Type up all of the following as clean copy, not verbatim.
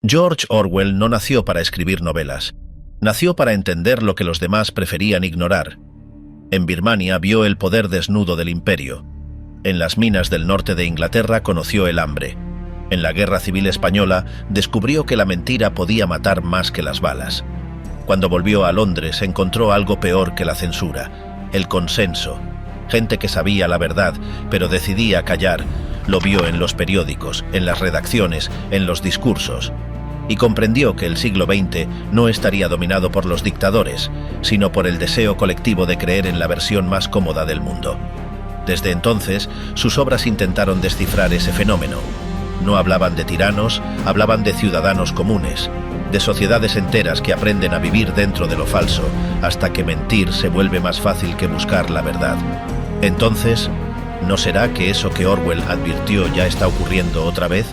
George Orwell no nació para escribir novelas. Nació para entender lo que los demás preferían ignorar. En Birmania vio el poder desnudo del imperio. En las minas del norte de Inglaterra conoció el hambre. En la Guerra Civil Española descubrió que la mentira podía matar más que las balas. Cuando volvió a Londres encontró algo peor que la censura: el consenso. Gente que sabía la verdad, pero decidía callar. Lo vio en los periódicos, en las redacciones, en los discursos. Y comprendió que el siglo XX no estaría dominado por los dictadores, sino por el deseo colectivo de creer en la versión más cómoda del mundo. Desde entonces, sus obras intentaron descifrar ese fenómeno. No hablaban de tiranos, hablaban de ciudadanos comunes, de sociedades enteras que aprenden a vivir dentro de lo falso, hasta que mentir se vuelve más fácil que buscar la verdad. Entonces, ¿no será que eso que Orwell advirtió ya está ocurriendo otra vez?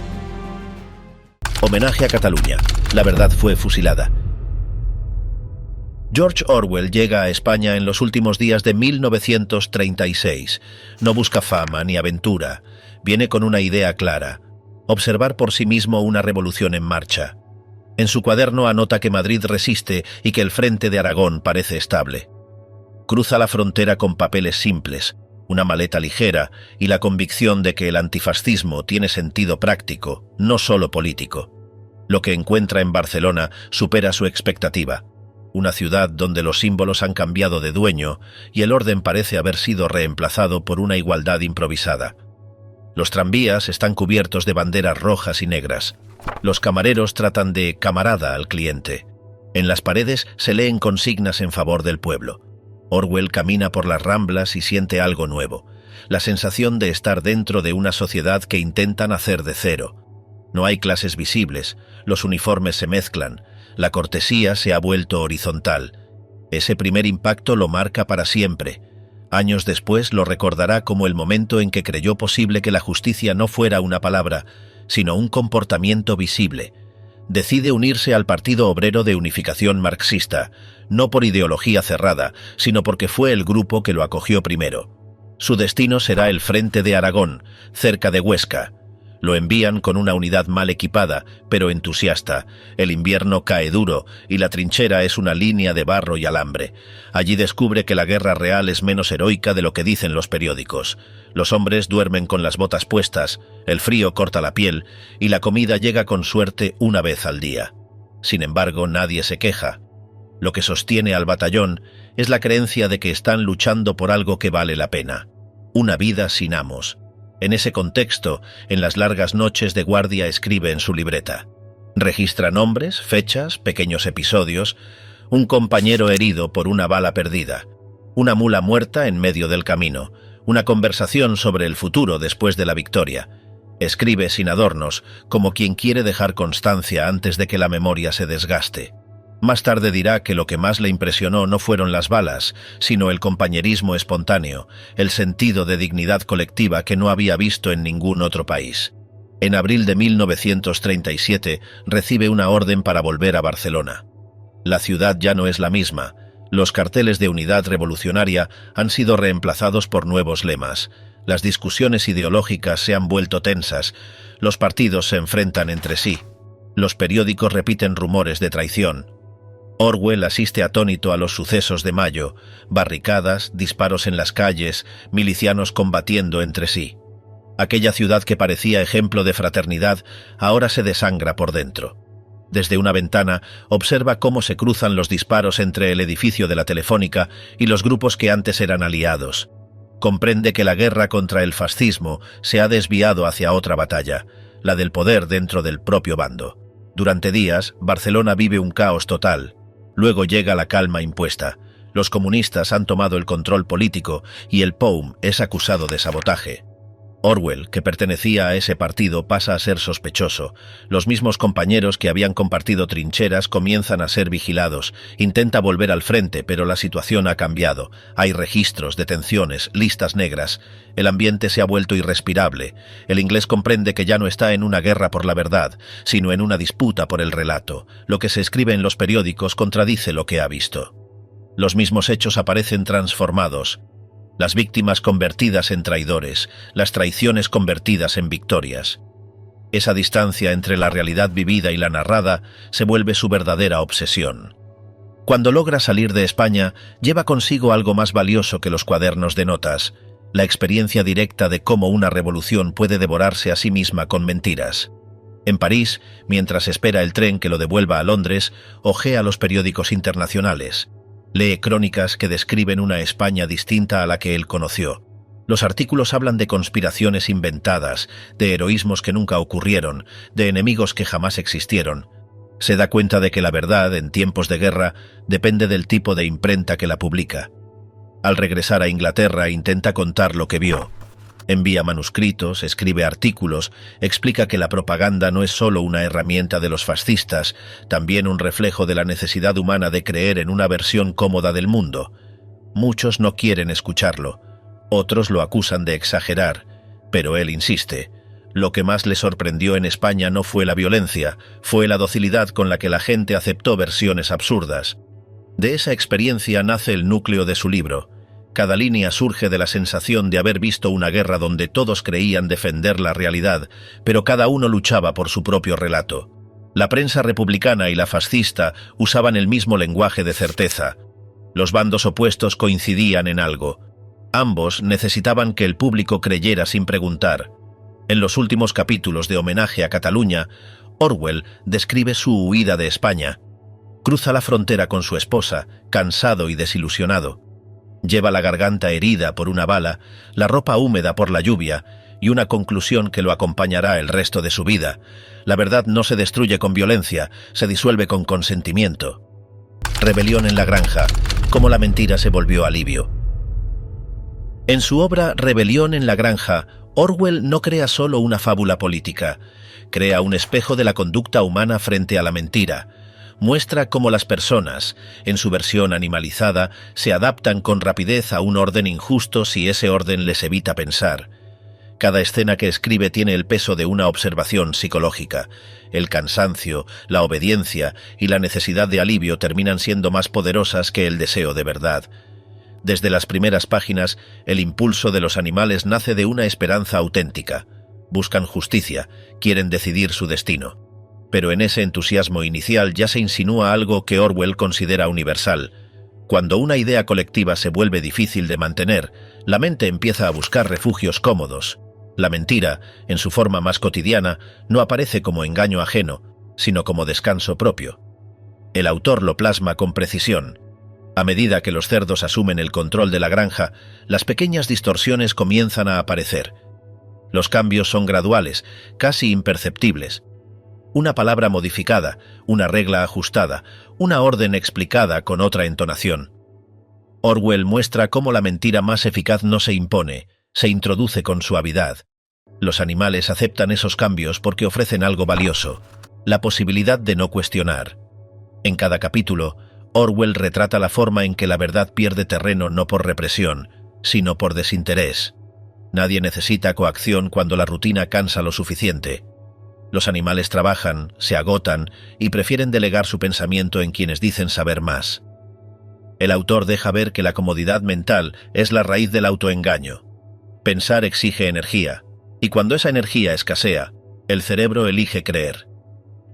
Homenaje a Cataluña. La verdad fue fusilada. George Orwell llega a España en los últimos días de 1936. No busca fama ni aventura. Viene con una idea clara: observar por sí mismo una revolución en marcha. En su cuaderno anota que Madrid resiste y que el frente de Aragón parece estable. Cruza la frontera con papeles simples, una maleta ligera y la convicción de que el antifascismo tiene sentido práctico, no solo político. Lo que encuentra en Barcelona supera su expectativa. Una ciudad donde los símbolos han cambiado de dueño y el orden parece haber sido reemplazado por una igualdad improvisada. Los tranvías están cubiertos de banderas rojas y negras. Los camareros tratan de camarada al cliente. En las paredes se leen consignas en favor del pueblo. Orwell camina por las Ramblas y siente algo nuevo: la sensación de estar dentro de una sociedad que intenta nacer de cero. No hay clases visibles, los uniformes se mezclan, la cortesía se ha vuelto horizontal. Ese primer impacto lo marca para siempre. Años después lo recordará como el momento en que creyó posible que la justicia no fuera una palabra, sino un comportamiento visible. Decide unirse al Partido Obrero de Unificación Marxista, no por ideología cerrada, sino porque fue el grupo que lo acogió primero. Su destino será el Frente de Aragón, cerca de Huesca. Lo envían con una unidad mal equipada, pero entusiasta. El invierno cae duro y la trinchera es una línea de barro y alambre. Allí descubre que la guerra real es menos heroica de lo que dicen los periódicos. Los hombres duermen con las botas puestas, el frío corta la piel y la comida llega con suerte una vez al día. Sin embargo, nadie se queja. Lo que sostiene al batallón es la creencia de que están luchando por algo que vale la pena: una vida sin amos. En ese contexto, en las largas noches de guardia escribe en su libreta. Registra nombres, fechas, pequeños episodios: un compañero herido por una bala perdida, una mula muerta en medio del camino, una conversación sobre el futuro después de la victoria. Escribe sin adornos, como quien quiere dejar constancia antes de que la memoria se desgaste. Más tarde dirá que lo que más le impresionó no fueron las balas, sino el compañerismo espontáneo, el sentido de dignidad colectiva que no había visto en ningún otro país. En abril de 1937 recibe una orden para volver a Barcelona. La ciudad ya no es la misma. Los carteles de Unidad Revolucionaria han sido reemplazados por nuevos lemas. Las discusiones ideológicas se han vuelto tensas. Los partidos se enfrentan entre sí. Los periódicos repiten rumores de traición. Orwell asiste atónito a los sucesos de mayo: barricadas, disparos en las calles, milicianos combatiendo entre sí. Aquella ciudad que parecía ejemplo de fraternidad ahora se desangra por dentro. Desde una ventana observa cómo se cruzan los disparos entre el edificio de la Telefónica y los grupos que antes eran aliados. Comprende que la guerra contra el fascismo se ha desviado hacia otra batalla, la del poder dentro del propio bando. Durante días, Barcelona vive un caos total. Luego llega la calma impuesta. Los comunistas han tomado el control político y el POUM es acusado de sabotaje. Orwell, que pertenecía a ese partido, pasa a ser sospechoso. Los mismos compañeros que habían compartido trincheras comienzan a ser vigilados. Intenta volver al frente, pero la situación ha cambiado. Hay registros, detenciones, listas negras. El ambiente se ha vuelto irrespirable. El inglés comprende que ya no está en una guerra por la verdad, sino en una disputa por el relato. Lo que se escribe en los periódicos contradice lo que ha visto. Los mismos hechos aparecen transformados. Las víctimas convertidas en traidores, las traiciones convertidas en victorias. Esa distancia entre la realidad vivida y la narrada se vuelve su verdadera obsesión. Cuando logra salir de España, lleva consigo algo más valioso que los cuadernos de notas, la experiencia directa de cómo una revolución puede devorarse a sí misma con mentiras. En París, mientras espera el tren que lo devuelva a Londres, hojea los periódicos internacionales. Lee crónicas que describen una España distinta a la que él conoció. Los artículos hablan de conspiraciones inventadas, de heroísmos que nunca ocurrieron, de enemigos que jamás existieron. Se da cuenta de que la verdad, en tiempos de guerra, depende del tipo de imprenta que la publica. Al regresar a Inglaterra, intenta contar lo que vio. Envía manuscritos, escribe artículos, explica que la propaganda no es solo una herramienta de los fascistas, también un reflejo de la necesidad humana de creer en una versión cómoda del mundo. Muchos no quieren escucharlo. Otros lo acusan de exagerar, pero él insiste. Lo que más le sorprendió en España no fue la violencia, fue la docilidad con la que la gente aceptó versiones absurdas. De esa experiencia nace el núcleo de su libro. Cada línea surge de la sensación de haber visto una guerra donde todos creían defender la realidad, pero cada uno luchaba por su propio relato. La prensa republicana y la fascista usaban el mismo lenguaje de certeza. Los bandos opuestos coincidían en algo. Ambos necesitaban que el público creyera sin preguntar. En los últimos capítulos de Homenaje a Cataluña, Orwell describe su huida de España. Cruza la frontera con su esposa, cansado y desilusionado. Lleva la garganta herida por una bala, la ropa húmeda por la lluvia y una conclusión que lo acompañará el resto de su vida. La verdad no se destruye con violencia, se disuelve con consentimiento. Rebelión en la granja, cómo la mentira se volvió alivio. En su obra Rebelión en la granja, Orwell no crea solo una fábula política, crea un espejo de la conducta humana frente a la mentira. Muestra cómo las personas, en su versión animalizada, se adaptan con rapidez a un orden injusto si ese orden les evita pensar. Cada escena que escribe tiene el peso de una observación psicológica. El cansancio, la obediencia y la necesidad de alivio terminan siendo más poderosas que el deseo de verdad. Desde las primeras páginas, el impulso de los animales nace de una esperanza auténtica. Buscan justicia, quieren decidir su destino. Pero en ese entusiasmo inicial ya se insinúa algo que Orwell considera universal. Cuando una idea colectiva se vuelve difícil de mantener, la mente empieza a buscar refugios cómodos. La mentira, en su forma más cotidiana, no aparece como engaño ajeno, sino como descanso propio. El autor lo plasma con precisión. A medida que los cerdos asumen el control de la granja, las pequeñas distorsiones comienzan a aparecer. Los cambios son graduales, casi imperceptibles. Una palabra modificada, una regla ajustada, una orden explicada con otra entonación. Orwell muestra cómo la mentira más eficaz no se impone, se introduce con suavidad. Los animales aceptan esos cambios porque ofrecen algo valioso, la posibilidad de no cuestionar. En cada capítulo, Orwell retrata la forma en que la verdad pierde terreno no por represión, sino por desinterés. Nadie necesita coacción cuando la rutina cansa lo suficiente. Los animales trabajan, se agotan y prefieren delegar su pensamiento en quienes dicen saber más. El autor deja ver que la comodidad mental es la raíz del autoengaño. Pensar exige energía, y cuando esa energía escasea, el cerebro elige creer.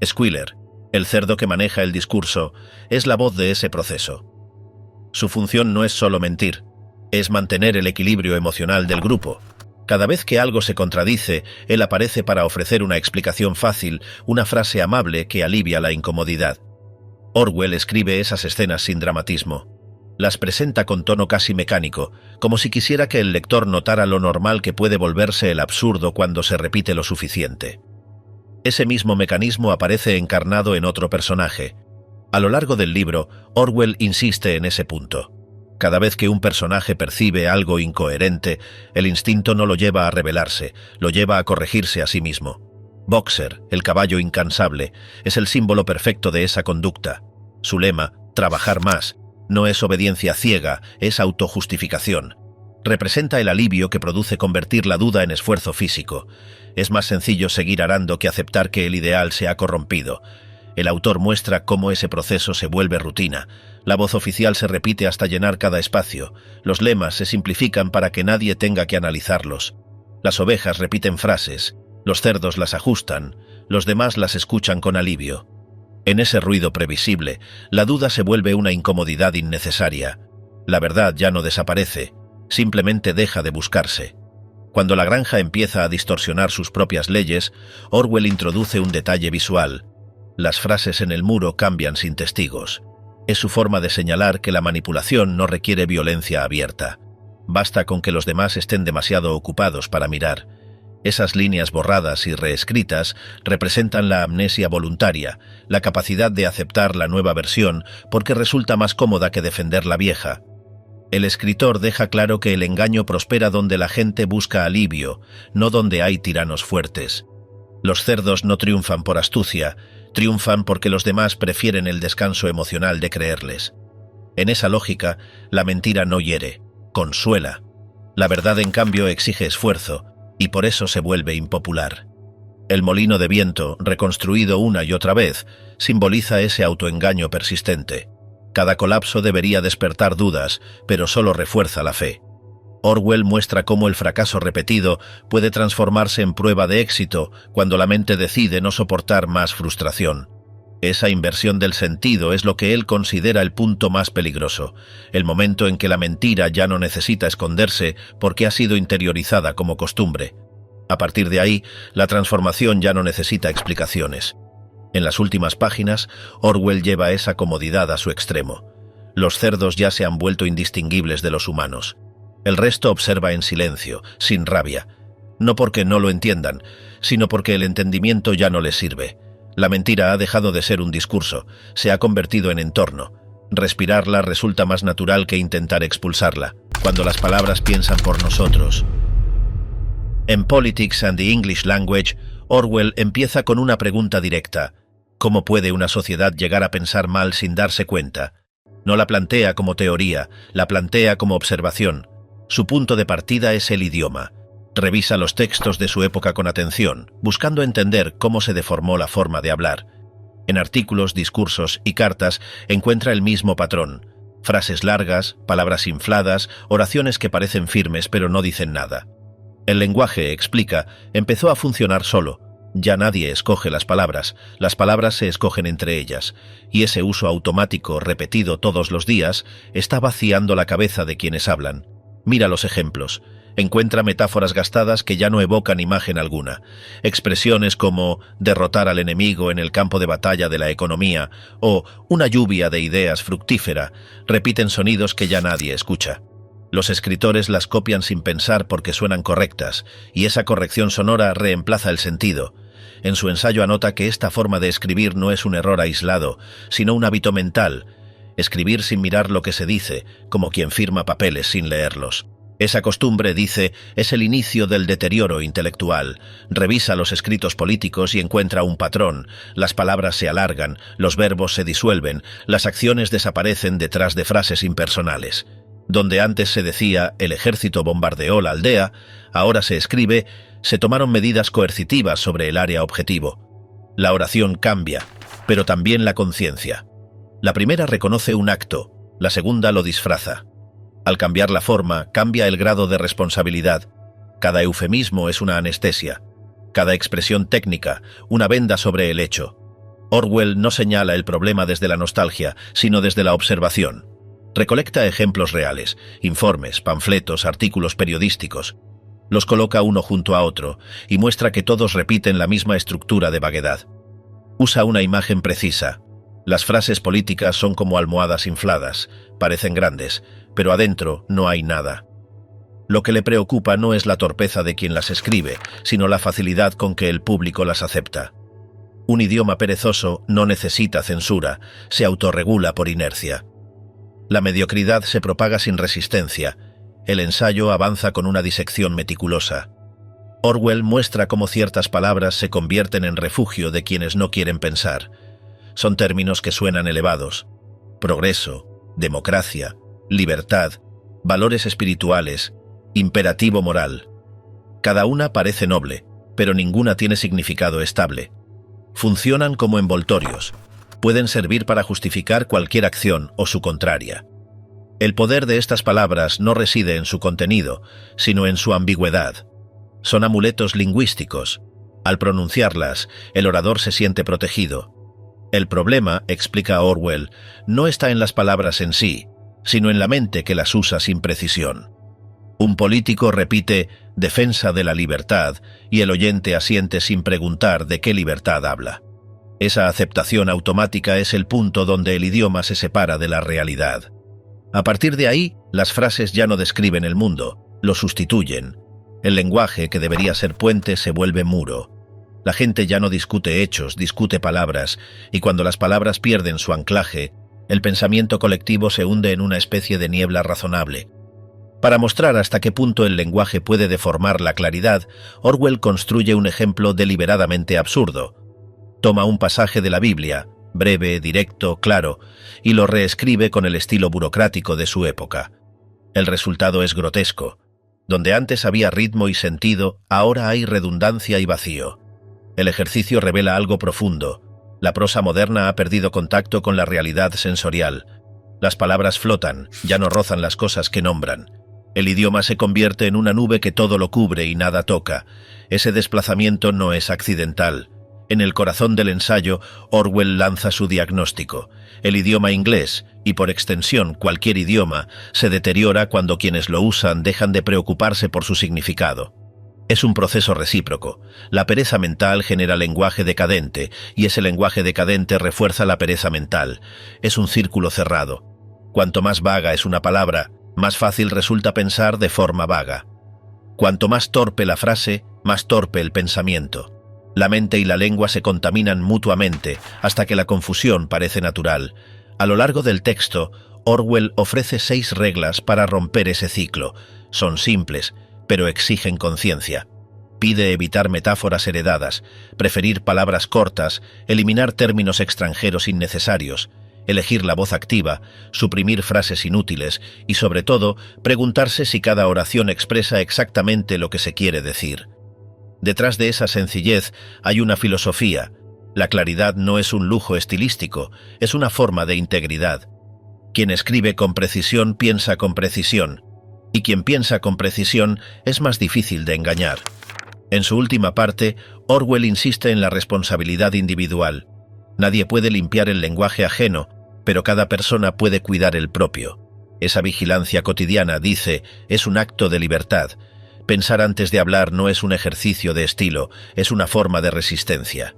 Squealer, el cerdo que maneja el discurso, es la voz de ese proceso. Su función no es solo mentir, es mantener el equilibrio emocional del grupo. Cada vez que algo se contradice, él aparece para ofrecer una explicación fácil, una frase amable que alivia la incomodidad. Orwell escribe esas escenas sin dramatismo. Las presenta con tono casi mecánico, como si quisiera que el lector notara lo normal que puede volverse el absurdo cuando se repite lo suficiente. Ese mismo mecanismo aparece encarnado en otro personaje. A lo largo del libro, Orwell insiste en ese punto. Cada vez que un personaje percibe algo incoherente, el instinto no lo lleva a rebelarse, lo lleva a corregirse a sí mismo. Boxer, el caballo incansable, es el símbolo perfecto de esa conducta. Su lema, trabajar más, no es obediencia ciega, es autojustificación. Representa el alivio que produce convertir la duda en esfuerzo físico. Es más sencillo seguir arando que aceptar que el ideal se ha corrompido. El autor muestra cómo ese proceso se vuelve rutina. La voz oficial se repite hasta llenar cada espacio. Los lemas se simplifican para que nadie tenga que analizarlos. Las ovejas repiten frases. Los cerdos las ajustan, los demás las escuchan con alivio. En ese ruido previsible, la duda se vuelve una incomodidad innecesaria. La verdad ya no desaparece, simplemente deja de buscarse. Cuando la granja empieza a distorsionar sus propias leyes, Orwell introduce un detalle visual. Las frases en el muro cambian sin testigos. Es su forma de señalar que la manipulación no requiere violencia abierta. Basta con que los demás estén demasiado ocupados para mirar. Esas líneas borradas y reescritas representan la amnesia voluntaria, la capacidad de aceptar la nueva versión porque resulta más cómoda que defender la vieja. El escritor deja claro que el engaño prospera donde la gente busca alivio, no donde hay tiranos fuertes. Los cerdos no triunfan por astucia, triunfan porque los demás prefieren el descanso emocional de creerles. En esa lógica, la mentira no hiere, consuela. La verdad, en cambio, exige esfuerzo, y por eso se vuelve impopular. El molino de viento, reconstruido una y otra vez, simboliza ese autoengaño persistente. Cada colapso debería despertar dudas, pero solo refuerza la fe. Orwell muestra cómo el fracaso repetido puede transformarse en prueba de éxito cuando la mente decide no soportar más frustración. Esa inversión del sentido es lo que él considera el punto más peligroso, el momento en que la mentira ya no necesita esconderse porque ha sido interiorizada como costumbre. A partir de ahí, la transformación ya no necesita explicaciones. En las últimas páginas, Orwell lleva esa comodidad a su extremo. Los cerdos ya se han vuelto indistinguibles de los humanos. El resto observa en silencio, sin rabia. No porque no lo entiendan, sino porque el entendimiento ya no les sirve. La mentira ha dejado de ser un discurso, se ha convertido en entorno. Respirarla resulta más natural que intentar expulsarla, cuando las palabras piensan por nosotros. En Politics and the English Language, Orwell empieza con una pregunta directa. ¿Cómo puede una sociedad llegar a pensar mal sin darse cuenta? No la plantea como teoría, la plantea como observación. Su punto de partida es el idioma. Revisa los textos de su época con atención, buscando entender cómo se deformó la forma de hablar. En artículos, discursos y cartas encuentra el mismo patrón. Frases largas, palabras infladas, oraciones que parecen firmes pero no dicen nada. El lenguaje, explica, empezó a funcionar solo. Ya nadie escoge las palabras se escogen entre ellas, y ese uso automático repetido todos los días está vaciando la cabeza de quienes hablan. Mira los ejemplos. Encuentra metáforas gastadas que ya no evocan imagen alguna. Expresiones como derrotar al enemigo en el campo de batalla de la economía o una lluvia de ideas fructífera repiten sonidos que ya nadie escucha. Los escritores las copian sin pensar porque suenan correctas, y esa corrección sonora reemplaza el sentido. En su ensayo anota que esta forma de escribir no es un error aislado, sino un hábito mental. Escribir sin mirar lo que se dice, como quien firma papeles sin leerlos. Esa costumbre, dice, es el inicio del deterioro intelectual. Revisa los escritos políticos y encuentra un patrón. Las palabras se alargan, los verbos se disuelven, las acciones desaparecen detrás de frases impersonales. Donde antes se decía «el ejército bombardeó la aldea», ahora se escribe «se tomaron medidas coercitivas sobre el área objetivo». La oración cambia, pero también la conciencia. La primera reconoce un acto, la segunda lo disfraza. Al cambiar la forma, cambia el grado de responsabilidad. Cada eufemismo es una anestesia. Cada expresión técnica, una venda sobre el hecho. Orwell no señala el problema desde la nostalgia, sino desde la observación. Recolecta ejemplos reales, informes, panfletos, artículos periodísticos. Los coloca uno junto a otro y muestra que todos repiten la misma estructura de vaguedad. Usa una imagen precisa. Las frases políticas son como almohadas infladas, parecen grandes, pero adentro no hay nada. Lo que le preocupa no es la torpeza de quien las escribe, sino la facilidad con que el público las acepta. Un idioma perezoso no necesita censura, se autorregula por inercia. La mediocridad se propaga sin resistencia. El ensayo avanza con una disección meticulosa. Orwell muestra cómo ciertas palabras se convierten en refugio de quienes no quieren pensar. Son términos que suenan elevados. Progreso, democracia, libertad, valores espirituales, imperativo moral. Cada una parece noble, pero ninguna tiene significado estable. Funcionan como envoltorios. Pueden servir para justificar cualquier acción o su contraria. El poder de estas palabras no reside en su contenido, sino en su ambigüedad. Son amuletos lingüísticos. Al pronunciarlas, el orador se siente protegido. El problema, explica Orwell, no está en las palabras en sí, sino en la mente que las usa sin precisión. Un político repite «defensa de la libertad» y el oyente asiente sin preguntar de qué libertad habla. Esa aceptación automática es el punto donde el idioma se separa de la realidad. A partir de ahí, las frases ya no describen el mundo, lo sustituyen. El lenguaje, que debería ser puente, se vuelve muro. La gente ya no discute hechos, discute palabras, y cuando las palabras pierden su anclaje, el pensamiento colectivo se hunde en una especie de niebla razonable. Para mostrar hasta qué punto el lenguaje puede deformar la claridad, Orwell construye un ejemplo deliberadamente absurdo. Toma un pasaje de la Biblia, breve, directo, claro, y lo reescribe con el estilo burocrático de su época. El resultado es grotesco. Donde antes había ritmo y sentido, ahora hay redundancia y vacío. El ejercicio revela algo profundo. La prosa moderna ha perdido contacto con la realidad sensorial. Las palabras flotan, ya no rozan las cosas que nombran. El idioma se convierte en una nube que todo lo cubre y nada toca. Ese desplazamiento no es accidental. En el corazón del ensayo, Orwell lanza su diagnóstico. El idioma inglés, y por extensión cualquier idioma, se deteriora cuando quienes lo usan dejan de preocuparse por su significado. Es un proceso recíproco. La pereza mental genera lenguaje decadente, y ese lenguaje decadente refuerza la pereza mental. Es un círculo cerrado. Cuanto más vaga es una palabra, más fácil resulta pensar de forma vaga. Cuanto más torpe la frase, más torpe el pensamiento. La mente y la lengua se contaminan mutuamente hasta que la confusión parece natural. A lo largo del texto, Orwell ofrece 6 reglas para romper ese ciclo. Son simples, pero exigen conciencia. Pide evitar metáforas heredadas, preferir palabras cortas, eliminar términos extranjeros innecesarios, elegir la voz activa, suprimir frases inútiles y, sobre todo, preguntarse si cada oración expresa exactamente lo que se quiere decir. Detrás de esa sencillez hay una filosofía. La claridad no es un lujo estilístico, es una forma de integridad. Quien escribe con precisión piensa con precisión, y quien piensa con precisión es más difícil de engañar. En su última parte, Orwell insiste en la responsabilidad individual. Nadie puede limpiar el lenguaje ajeno, pero cada persona puede cuidar el propio. Esa vigilancia cotidiana, dice, es un acto de libertad. Pensar antes de hablar no es un ejercicio de estilo, es una forma de resistencia.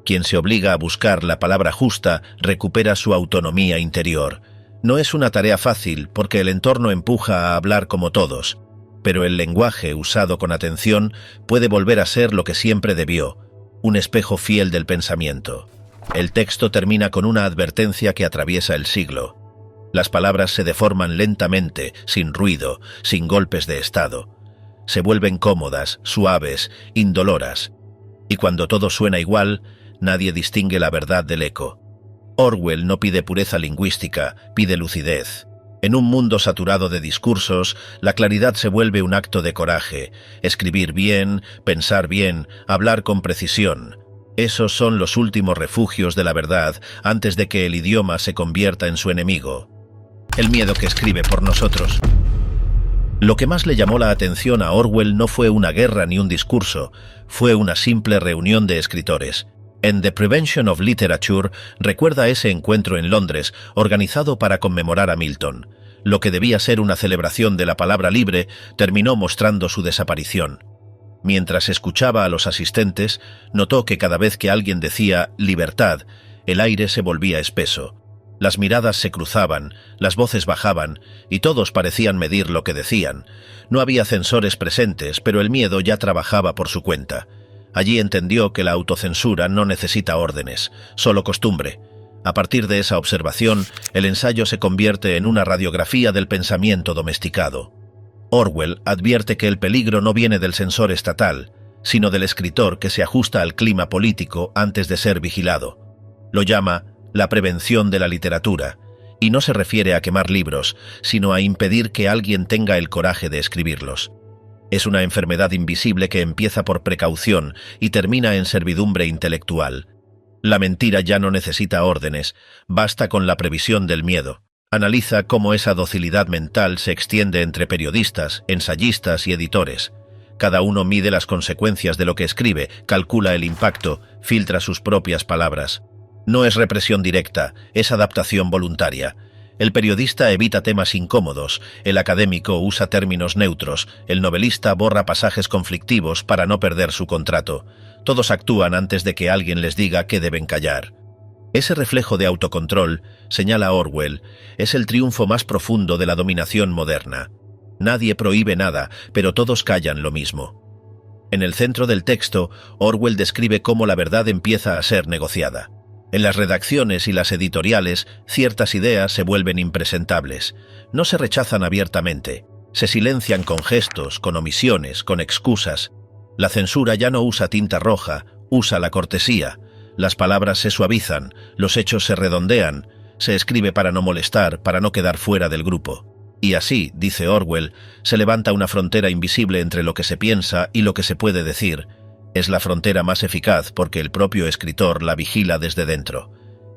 Quien se obliga a buscar la palabra justa recupera su autonomía interior. No es una tarea fácil porque el entorno empuja a hablar como todos, pero el lenguaje usado con atención puede volver a ser lo que siempre debió, un espejo fiel del pensamiento. El texto termina con una advertencia que atraviesa el siglo. Las palabras se deforman lentamente, sin ruido, sin golpes de estado. Se vuelven cómodas, suaves, indoloras. Y cuando todo suena igual, nadie distingue la verdad del eco. Orwell no pide pureza lingüística, pide lucidez. En un mundo saturado de discursos, la claridad se vuelve un acto de coraje. Escribir bien, pensar bien, hablar con precisión. Esos son los últimos refugios de la verdad antes de que el idioma se convierta en su enemigo. El miedo que escribe por nosotros. Lo que más le llamó la atención a Orwell no fue una guerra ni un discurso, fue una simple reunión de escritores. En The Prevention of Literature recuerda ese encuentro en Londres, organizado para conmemorar a Milton. Lo que debía ser una celebración de la palabra libre terminó mostrando su desaparición. Mientras escuchaba a los asistentes, notó que cada vez que alguien decía «libertad», el aire se volvía espeso. Las miradas se cruzaban, las voces bajaban, y todos parecían medir lo que decían. No había censores presentes, pero el miedo ya trabajaba por su cuenta. Allí entendió que la autocensura no necesita órdenes, solo costumbre. A partir de esa observación, el ensayo se convierte en una radiografía del pensamiento domesticado. Orwell advierte que el peligro no viene del censor estatal, sino del escritor que se ajusta al clima político antes de ser vigilado. Lo llama la prevención de la literatura, y no se refiere a quemar libros, sino a impedir que alguien tenga el coraje de escribirlos. Es una enfermedad invisible que empieza por precaución y termina en servidumbre intelectual. La mentira ya no necesita órdenes, basta con la previsión del miedo. Analiza cómo esa docilidad mental se extiende entre periodistas, ensayistas y editores. Cada uno mide las consecuencias de lo que escribe, calcula el impacto, filtra sus propias palabras. No es represión directa, es adaptación voluntaria. El periodista evita temas incómodos, el académico usa términos neutros, el novelista borra pasajes conflictivos para no perder su contrato. Todos actúan antes de que alguien les diga que deben callar. Ese reflejo de autocontrol, señala Orwell, es el triunfo más profundo de la dominación moderna. Nadie prohíbe nada, pero todos callan lo mismo. En el centro del texto, Orwell describe cómo la verdad empieza a ser negociada. En las redacciones y las editoriales, ciertas ideas se vuelven impresentables. No se rechazan abiertamente, se silencian con gestos, con omisiones, con excusas. La censura ya no usa tinta roja, usa la cortesía. Las palabras se suavizan, los hechos se redondean, se escribe para no molestar, para no quedar fuera del grupo. Y así, dice Orwell, se levanta una frontera invisible entre lo que se piensa y lo que se puede decir. Es la frontera más eficaz porque el propio escritor la vigila desde dentro.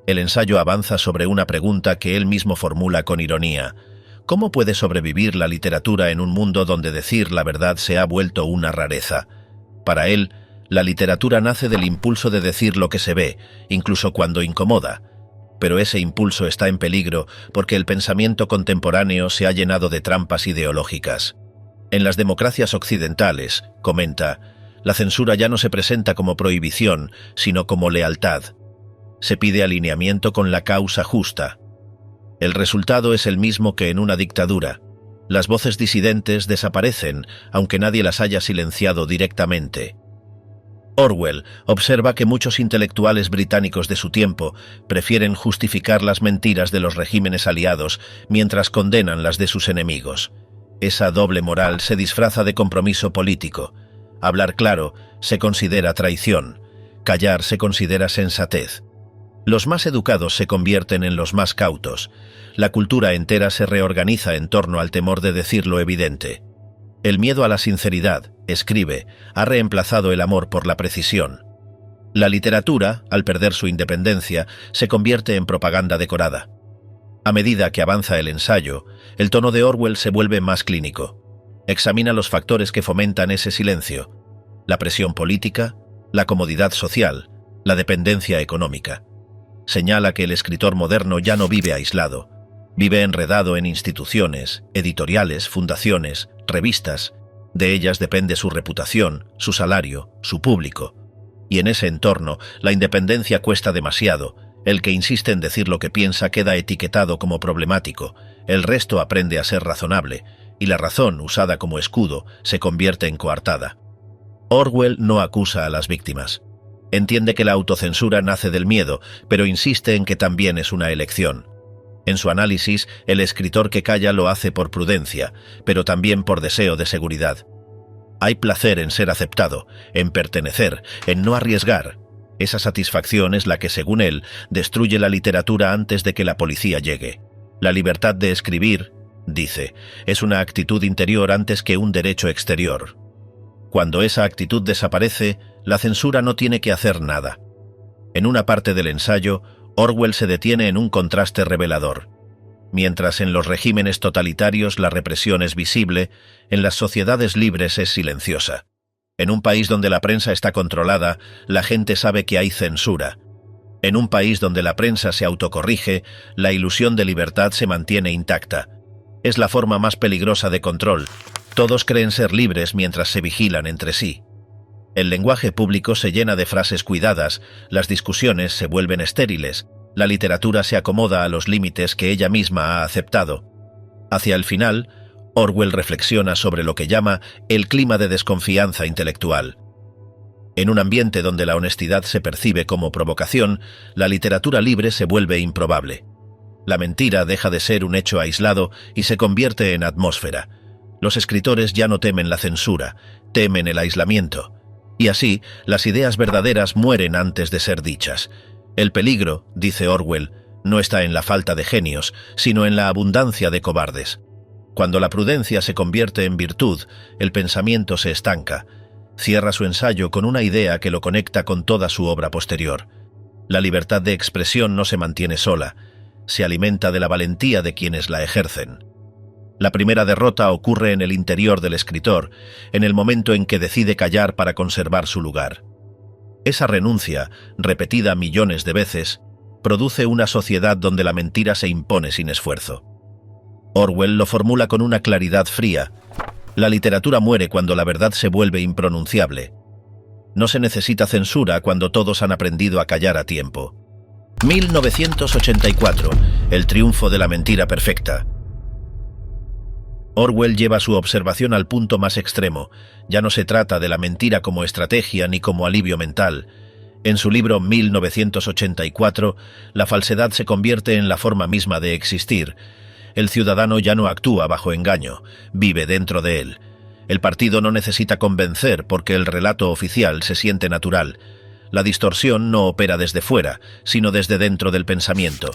El ensayo avanza sobre una pregunta que él mismo formula con ironía. ¿Cómo puede sobrevivir la literatura en un mundo donde decir la verdad se ha vuelto una rareza? Para él, la literatura nace del impulso de decir lo que se ve, incluso cuando incomoda. Pero ese impulso está en peligro porque el pensamiento contemporáneo se ha llenado de trampas ideológicas. En las democracias occidentales, comenta, la censura ya no se presenta como prohibición, sino como lealtad. Se pide alineamiento con la causa justa. El resultado es el mismo que en una dictadura. Las voces disidentes desaparecen, aunque nadie las haya silenciado directamente. Orwell observa que muchos intelectuales británicos de su tiempo prefieren justificar las mentiras de los regímenes aliados mientras condenan las de sus enemigos. Esa doble moral se disfraza de compromiso político. Hablar claro se considera traición. Callar se considera sensatez. Los más educados se convierten en los más cautos. La cultura entera se reorganiza en torno al temor de decir lo evidente. El miedo a la sinceridad, escribe, ha reemplazado el amor por la precisión. La literatura, al perder su independencia, se convierte en propaganda decorada. A medida que avanza el ensayo, el tono de Orwell se vuelve más clínico. Examina los factores que fomentan ese silencio: la presión política, la comodidad social, la dependencia económica. Señala que el escritor moderno ya no vive aislado, vive enredado en instituciones, editoriales, fundaciones, revistas. De ellas depende su reputación, su salario, su público. Y en ese entorno, la independencia cuesta demasiado. El que insiste en decir lo que piensa queda etiquetado como problemático. El resto aprende a ser razonable, y la razón, usada como escudo, se convierte en coartada. Orwell no acusa a las víctimas. Entiende que la autocensura nace del miedo, pero insiste en que también es una elección. En su análisis, el escritor que calla lo hace por prudencia, pero también por deseo de seguridad. Hay placer en ser aceptado, en pertenecer, en no arriesgar. Esa satisfacción es la que, según él, destruye la literatura antes de que la policía llegue. La libertad de escribir, dice, es una actitud interior antes que un derecho exterior. Cuando esa actitud desaparece, la censura no tiene que hacer nada. En una parte del ensayo, Orwell se detiene en un contraste revelador. Mientras en los regímenes totalitarios la represión es visible, en las sociedades libres es silenciosa. En un país donde la prensa está controlada, la gente sabe que hay censura. En un país donde la prensa se autocorrige, la ilusión de libertad se mantiene intacta. Es la forma más peligrosa de control. Todos creen ser libres mientras se vigilan entre sí. El lenguaje público se llena de frases cuidadas, las discusiones se vuelven estériles, la literatura se acomoda a los límites que ella misma ha aceptado. Hacia el final, Orwell reflexiona sobre lo que llama el clima de desconfianza intelectual. En un ambiente donde la honestidad se percibe como provocación, la literatura libre se vuelve improbable. La mentira deja de ser un hecho aislado y se convierte en atmósfera. Los escritores ya no temen la censura, temen el aislamiento. Y así, las ideas verdaderas mueren antes de ser dichas. El peligro, dice Orwell, no está en la falta de genios, sino en la abundancia de cobardes. Cuando la prudencia se convierte en virtud, el pensamiento se estanca. Cierra su ensayo con una idea que lo conecta con toda su obra posterior. La libertad de expresión no se mantiene sola, se alimenta de la valentía de quienes la ejercen. La primera derrota ocurre en el interior del escritor, en el momento en que decide callar para conservar su lugar. Esa renuncia, repetida millones de veces, produce una sociedad donde la mentira se impone sin esfuerzo. Orwell lo formula con una claridad fría. La literatura muere cuando la verdad se vuelve impronunciable. No se necesita censura cuando todos han aprendido a callar a tiempo. 1984, el triunfo de la mentira perfecta. Orwell lleva su observación al punto más extremo. Ya no se trata de la mentira como estrategia ni como alivio mental. En su libro 1984, la falsedad se convierte en la forma misma de existir. El ciudadano ya no actúa bajo engaño, vive dentro de él. El partido no necesita convencer porque el relato oficial se siente natural. La distorsión no opera desde fuera, sino desde dentro del pensamiento.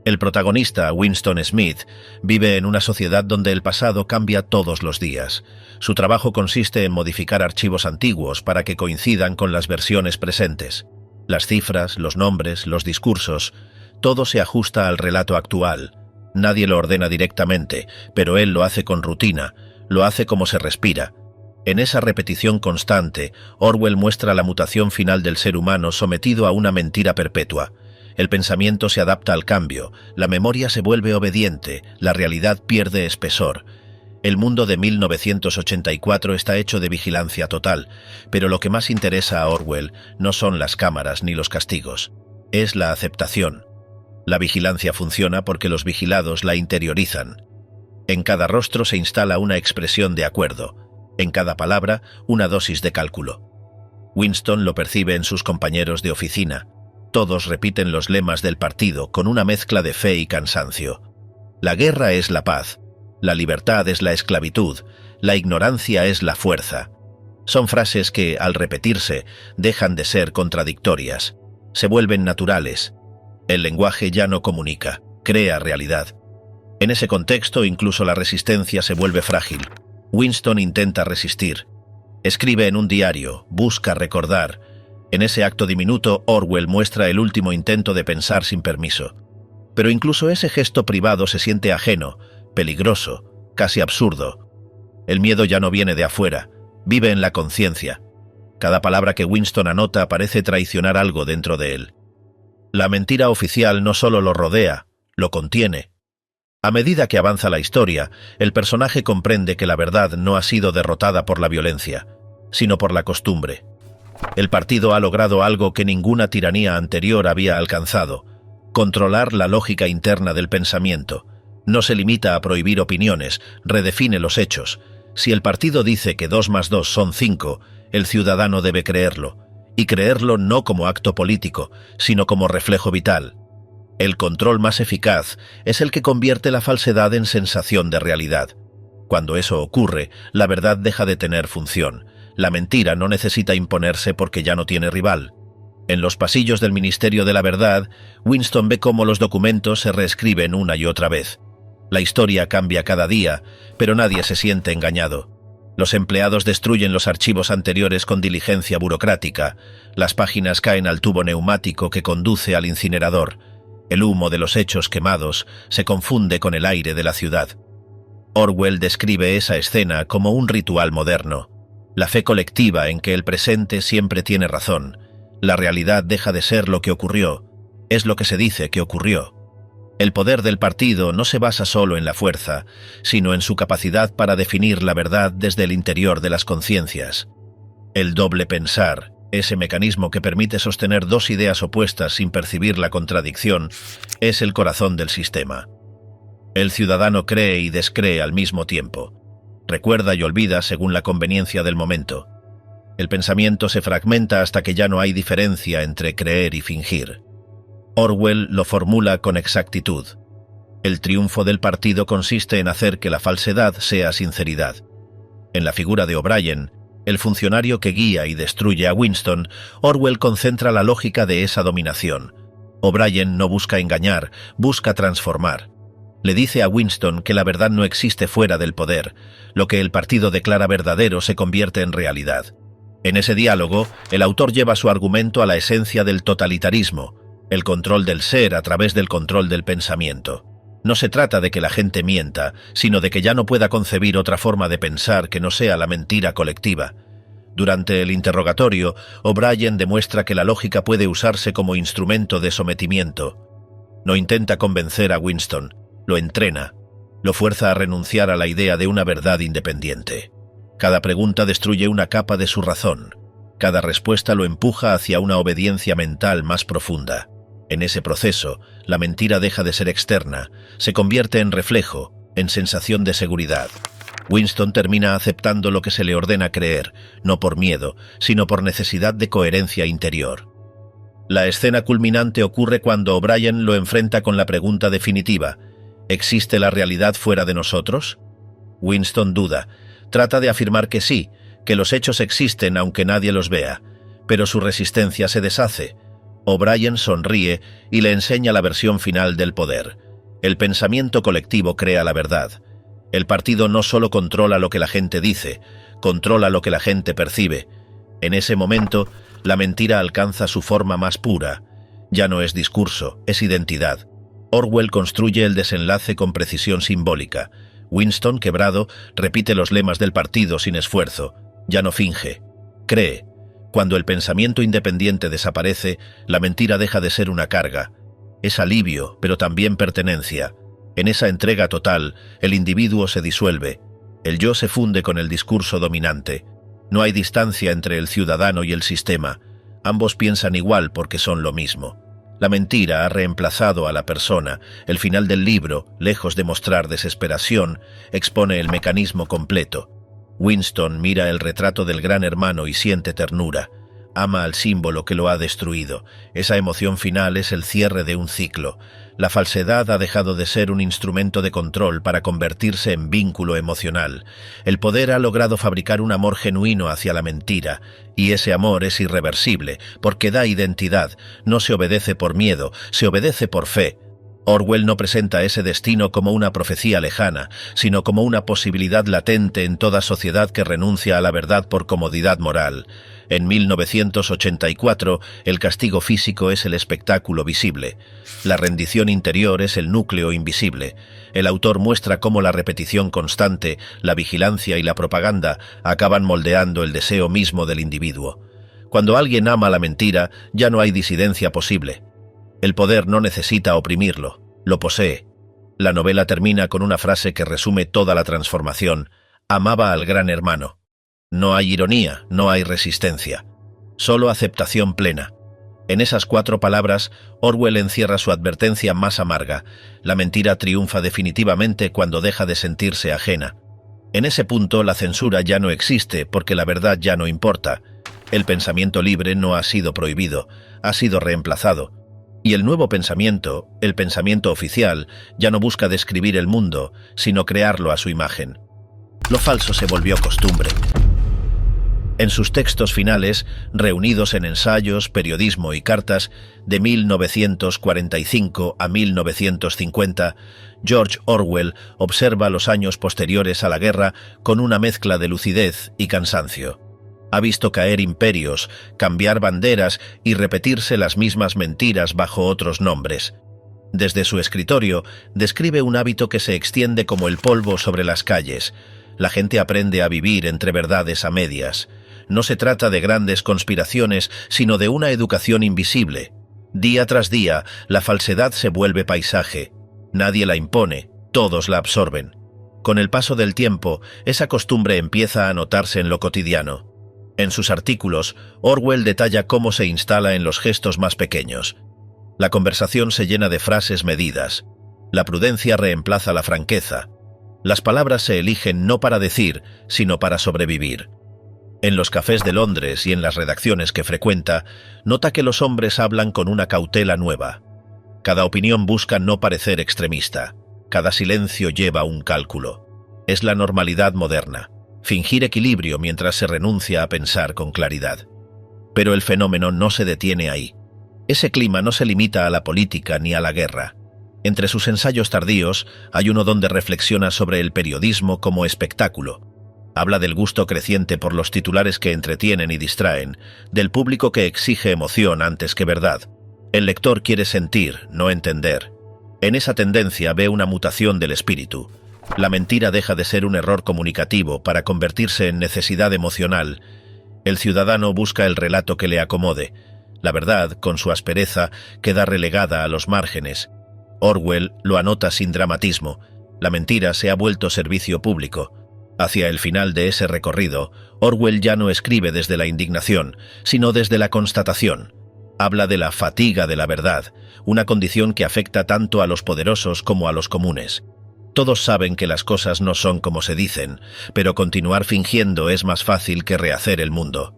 El protagonista, Winston Smith, vive en una sociedad donde el pasado cambia todos los días. Su trabajo consiste en modificar archivos antiguos para que coincidan con las versiones presentes. Las cifras, los nombres, los discursos, todo se ajusta al relato actual. Nadie lo ordena directamente, pero él lo hace con rutina, lo hace como se respira. En esa repetición constante, Orwell muestra la mutación final del ser humano sometido a una mentira perpetua. El pensamiento se adapta al cambio, la memoria se vuelve obediente, la realidad pierde espesor. El mundo de 1984 está hecho de vigilancia total, pero lo que más interesa a Orwell no son las cámaras ni los castigos, es la aceptación. La vigilancia funciona porque los vigilados la interiorizan. En cada rostro se instala una expresión de acuerdo, en cada palabra una dosis de cálculo. Winston lo percibe en sus compañeros de oficina. Todos repiten los lemas del partido con una mezcla de fe y cansancio. La guerra es la paz, la libertad es la esclavitud, la ignorancia es la fuerza. Son frases que, al repetirse, dejan de ser contradictorias, se vuelven naturales. El lenguaje ya no comunica, crea realidad. En ese contexto, incluso la resistencia se vuelve frágil. Winston intenta resistir. Escribe en un diario, busca recordar. En ese acto diminuto, Orwell muestra el último intento de pensar sin permiso. Pero incluso ese gesto privado se siente ajeno, peligroso, casi absurdo. El miedo ya no viene de afuera, vive en la conciencia. Cada palabra que Winston anota parece traicionar algo dentro de él. La mentira oficial no solo lo rodea, lo contiene. A medida que avanza la historia, el personaje comprende que la verdad no ha sido derrotada por la violencia, sino por la costumbre. El partido ha logrado algo que ninguna tiranía anterior había alcanzado: controlar la lógica interna del pensamiento. No se limita a prohibir opiniones, redefine los hechos. Si el partido dice que 2 más 2 son 5, el ciudadano debe creerlo, y creerlo no como acto político, sino como reflejo vital. El control más eficaz es el que convierte la falsedad en sensación de realidad. Cuando eso ocurre, la verdad deja de tener función. La mentira no necesita imponerse porque ya no tiene rival. En los pasillos del Ministerio de la Verdad, Winston ve cómo los documentos se reescriben una y otra vez. La historia cambia cada día, pero nadie se siente engañado. Los empleados destruyen los archivos anteriores con diligencia burocrática. Las páginas caen al tubo neumático que conduce al incinerador. El humo de los hechos quemados se confunde con el aire de la ciudad. Orwell describe esa escena como un ritual moderno. La fe colectiva en que el presente siempre tiene razón. La realidad deja de ser lo que ocurrió, es lo que se dice que ocurrió. El poder del partido no se basa solo en la fuerza, sino en su capacidad para definir la verdad desde el interior de las conciencias. El doble pensar, ese mecanismo que permite sostener 2 ideas opuestas sin percibir la contradicción, es el corazón del sistema. El ciudadano cree y descree al mismo tiempo. Recuerda y olvida según la conveniencia del momento. El pensamiento se fragmenta hasta que ya no hay diferencia entre creer y fingir. Orwell lo formula con exactitud. El triunfo del partido consiste en hacer que la falsedad sea sinceridad. En la figura de O'Brien, el funcionario que guía y destruye a Winston, Orwell concentra la lógica de esa dominación. O'Brien no busca engañar, busca transformar. Le dice a Winston que la verdad no existe fuera del poder. Lo que el partido declara verdadero se convierte en realidad. En ese diálogo, el autor lleva su argumento a la esencia del totalitarismo, el control del ser a través del control del pensamiento. No se trata de que la gente mienta, sino de que ya no pueda concebir otra forma de pensar que no sea la mentira colectiva. Durante el interrogatorio, O'Brien demuestra que la lógica puede usarse como instrumento de sometimiento. No intenta convencer a Winston, lo entrena, lo fuerza a renunciar a la idea de una verdad independiente. Cada pregunta destruye una capa de su razón. Cada respuesta lo empuja hacia una obediencia mental más profunda. En ese proceso, la mentira deja de ser externa, se convierte en reflejo, en sensación de seguridad. Winston termina aceptando lo que se le ordena creer, no por miedo, sino por necesidad de coherencia interior. La escena culminante ocurre cuando O'Brien lo enfrenta con la pregunta definitiva: ¿existe la realidad fuera de nosotros? Winston duda, trata de afirmar que sí, que los hechos existen aunque nadie los vea, pero su resistencia se deshace. O'Brien sonríe y le enseña la versión final del poder. El pensamiento colectivo crea la verdad. El partido no solo controla lo que la gente dice, controla lo que la gente percibe. En ese momento, la mentira alcanza su forma más pura. Ya no es discurso, es identidad. Orwell construye el desenlace con precisión simbólica. Winston, quebrado, repite los lemas del partido sin esfuerzo. Ya no finge, cree. Cuando el pensamiento independiente desaparece, la mentira deja de ser una carga. Es alivio, pero también pertenencia. En esa entrega total, el individuo se disuelve. El yo se funde con el discurso dominante. No hay distancia entre el ciudadano y el sistema. Ambos piensan igual porque son lo mismo. La mentira ha reemplazado a la persona. El final del libro, lejos de mostrar desesperación, expone el mecanismo completo. Winston mira el retrato del gran hermano y siente ternura. Ama al símbolo que lo ha destruido. Esa emoción final es el cierre de un ciclo. La falsedad ha dejado de ser un instrumento de control para convertirse en vínculo emocional. El poder ha logrado fabricar un amor genuino hacia la mentira, y ese amor es irreversible, porque da identidad. No se obedece por miedo, se obedece por fe. Orwell no presenta ese destino como una profecía lejana, sino como una posibilidad latente en toda sociedad que renuncia a la verdad por comodidad moral. En 1984, el castigo físico es el espectáculo visible. La rendición interior es el núcleo invisible. El autor muestra cómo la repetición constante, la vigilancia y la propaganda acaban moldeando el deseo mismo del individuo. Cuando alguien ama la mentira, ya no hay disidencia posible. El poder no necesita oprimirlo, lo posee. La novela termina con una frase que resume toda la transformación: amaba al gran hermano. No hay ironía, no hay resistencia, solo aceptación plena. En esas 4 palabras, Orwell encierra su advertencia más amarga: la mentira triunfa definitivamente cuando deja de sentirse ajena. En ese punto, la censura ya no existe porque la verdad ya no importa. El pensamiento libre no ha sido prohibido, ha sido reemplazado. Y el nuevo pensamiento, el pensamiento oficial, ya no busca describir el mundo, sino crearlo a su imagen. Lo falso se volvió costumbre. En sus textos finales, reunidos en ensayos, periodismo y cartas, de 1945 a 1950, George Orwell observa los años posteriores a la guerra con una mezcla de lucidez y cansancio. Ha visto caer imperios, cambiar banderas y repetirse las mismas mentiras bajo otros nombres. Desde su escritorio, describe un hábito que se extiende como el polvo sobre las calles. La gente aprende a vivir entre verdades a medias. No se trata de grandes conspiraciones, sino de una educación invisible. Día tras día, la falsedad se vuelve paisaje. Nadie la impone, todos la absorben. Con el paso del tiempo, esa costumbre empieza a notarse en lo cotidiano. En sus artículos, Orwell detalla cómo se instala en los gestos más pequeños. La conversación se llena de frases medidas. La prudencia reemplaza la franqueza. Las palabras se eligen no para decir, sino para sobrevivir. En los cafés de Londres y en las redacciones que frecuenta, nota que los hombres hablan con una cautela nueva. Cada opinión busca no parecer extremista. Cada silencio lleva un cálculo. Es la normalidad moderna. Fingir equilibrio mientras se renuncia a pensar con claridad. Pero el fenómeno no se detiene ahí. Ese clima no se limita a la política ni a la guerra. Entre sus ensayos tardíos, hay uno donde reflexiona sobre el periodismo como espectáculo. Habla del gusto creciente por los titulares que entretienen y distraen, del público que exige emoción antes que verdad. El lector quiere sentir, no entender. En esa tendencia ve una mutación del espíritu. La mentira deja de ser un error comunicativo para convertirse en necesidad emocional. El ciudadano busca el relato que le acomode. La verdad, con su aspereza, queda relegada a los márgenes. Orwell lo anota sin dramatismo. La mentira se ha vuelto servicio público. Hacia el final de ese recorrido, Orwell ya no escribe desde la indignación, sino desde la constatación. Habla de la fatiga de la verdad, una condición que afecta tanto a los poderosos como a los comunes. Todos saben que las cosas no son como se dicen, pero continuar fingiendo es más fácil que rehacer el mundo.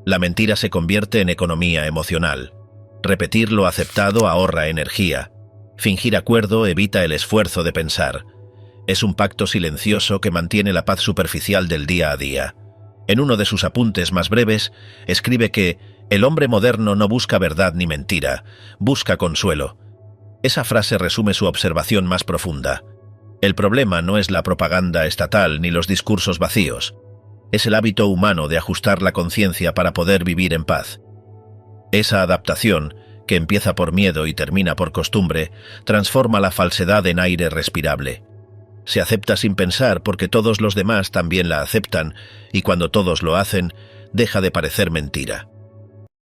La mentira se convierte en economía emocional. Repetir lo aceptado ahorra energía. Fingir acuerdo evita el esfuerzo de pensar. Es un pacto silencioso que mantiene la paz superficial del día a día. En uno de sus apuntes más breves, escribe que el hombre moderno no busca verdad ni mentira, busca consuelo. Esa frase resume su observación más profunda. El problema no es la propaganda estatal ni los discursos vacíos. Es el hábito humano de ajustar la conciencia para poder vivir en paz. Esa adaptación, que empieza por miedo y termina por costumbre, transforma la falsedad en aire respirable. Se acepta sin pensar porque todos los demás también la aceptan, y cuando todos lo hacen, deja de parecer mentira.